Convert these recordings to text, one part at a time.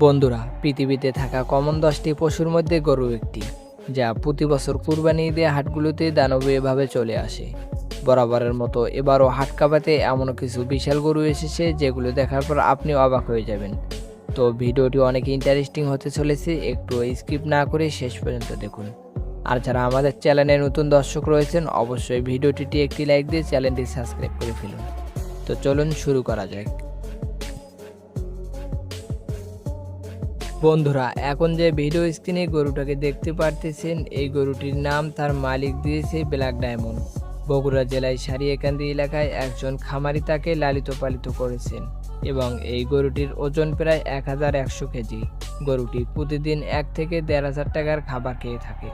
বন্ধুরা, পৃথিবীতে থাকা কমন 10টি পশুর মধ্যে গরু একটি, যা প্রতি বছর কুরবানি ঈদে হাটগুলোতে দানবীয়ভাবে চলে আসে। বরাবরের মতো এবারও হাট কাঁপাতে এমন কিছু বিশাল গরু এসেছে যেগুলো দেখার পর আপনি অবাক হয়ে যাবেন। তো ভিডিওটি অনেক ইন্টারেস্টিং হতে চলেছে, একটু স্কিপ না করে শেষ পর্যন্ত দেখুন। আর যারা আমাদের চ্যানেলে নতুন দর্শক রয়েছেন, অবশ্যই ভিডিওটিতে একটি লাইক দিয়ে চ্যানেলটি সাবস্ক্রাইব করে ফেলুন। তো চলুন শুরু করা যাক। বন্ধুরা, এখন যে ভিডিও স্ক্রিনে গরুটাকে দেখতে পারতেছেন, এই গরুটির নাম তার মালিক দিয়েছে ব্ল্যাক ডায়মন্ড। বগুড়া জেলায় সারিয়াকান্দি এলাকায় একজন খামারি তাকে লালিত পালিত করেছেন এবং এই গরুটির ওজন প্রায় 1100 কেজি। গরুটি প্রতিদিন 1 থেকে 1,500 টাকার খাবার খেয়ে থাকে।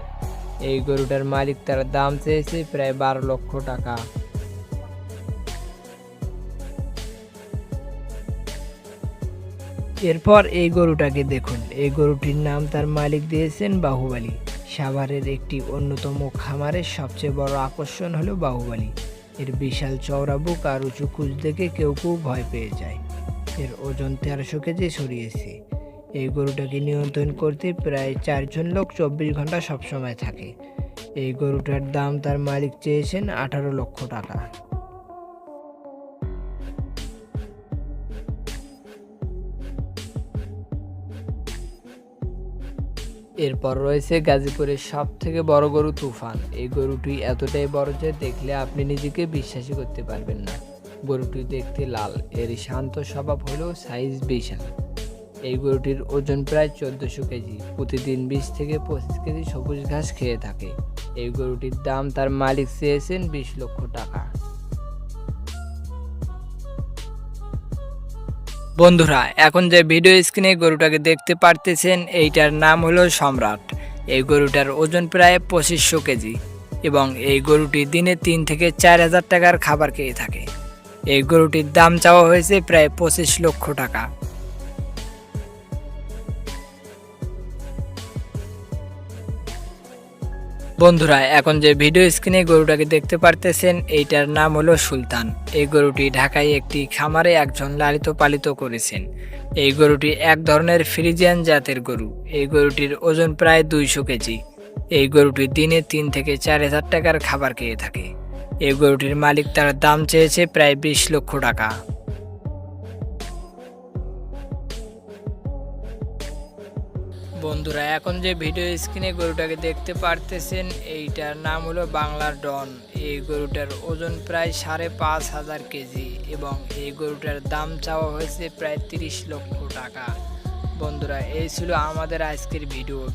এই গরুটার মালিক তার দাম চেয়েছে প্রায় 12 লক্ষ টাকা। এরপর এই গরুটাকে দেখুন, এই গরুটির নাম তার মালিক দিয়েছেন বাহুবলী। সাভারের একটি অন্যতম খামারের সবচেয়ে বড় আকর্ষণ হলো বাহুবলী। এর বিশাল চওড়া বুক আর উঁচু কুচ দেখে কেউ কেউ ভয় পেয়ে যায়। এর ওজন 1300 কেজি ছড়িয়েছে। এই গরুটাকে নিয়ন্ত্রণ করতে প্রায় 4 জন লোক 24 ঘন্টা সবসময় থাকে। এই গরুটার দাম তার মালিক চেয়েছেন 18 লক্ষ টাকা। এরপর রয়েছে গাজীপুরের সব থেকে বড় গরু তুফান। এই গরুটি এতটাই বড় যে দেখলে আপনি নিজেকে বিশ্বাসই করতে পারবেন না। গরুটি দেখতে লাল, এর শান্ত স্বভাব হলেও সাইজ বিশাল। এই গরুটির ওজন প্রায় 1400 কেজি। প্রতিদিন 20 থেকে 25 কেজি সবুজ ঘাস খেয়ে থাকে। এই গরুটির দাম তার মালিক চেয়েছেন 20 লক্ষ টাকা। বন্ধুরা, এখন যে ভিডিও স্ক্রিনে গরুটাকে দেখতে পারতেছেন, এইটার নাম হলো সম্রাট। এই গরুটার ওজন প্রায় 2500 কেজি এবং এই গরুটি দিনে 3 থেকে 4,000 টাকার খাবার খেয়ে থাকে। এই গরুটির দাম চাওয়া হয়েছে প্রায় 25 লক্ষ টাকা। বন্ধুরা, এখন যে ভিডিও স্ক্রিনে গরুটাকে দেখতে পারতেছেন, এইটার নাম হলো সুলতান। এই গরুটি ঢাকায় একটি খামারে একজন লালিত পালিত করেছেন। এই গরুটি এক ধরনের ফ্রিজিয়ান জাতের গরু। এই গরুটির ওজন প্রায় 200 কেজি। এই গরুটি দিনে 3 থেকে 4,000 টাকার খাবার খেয়ে থাকে। এই গরুটির মালিক তার দাম চেয়েছে প্রায় 20 লক্ষ টাকা। বন্ধুরা, এখন যে ভিডিও স্ক্রিনে গরুটাকে দেখতে পারতেছেন, এইটার নাম হলো বাংলার ডন। এই গরুটার ওজন প্রায় 5,500 কেজি এবং এই গরুটার দাম চাওয়া হয়েছে প্রায় 30 লক্ষ টাকা। বন্ধুরা, এই ছিল আমাদের আজকের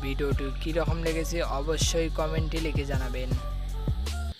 ভিডিওটি কীরকম লেগেছে অবশ্যই কমেন্টে লিখে জানাবেন।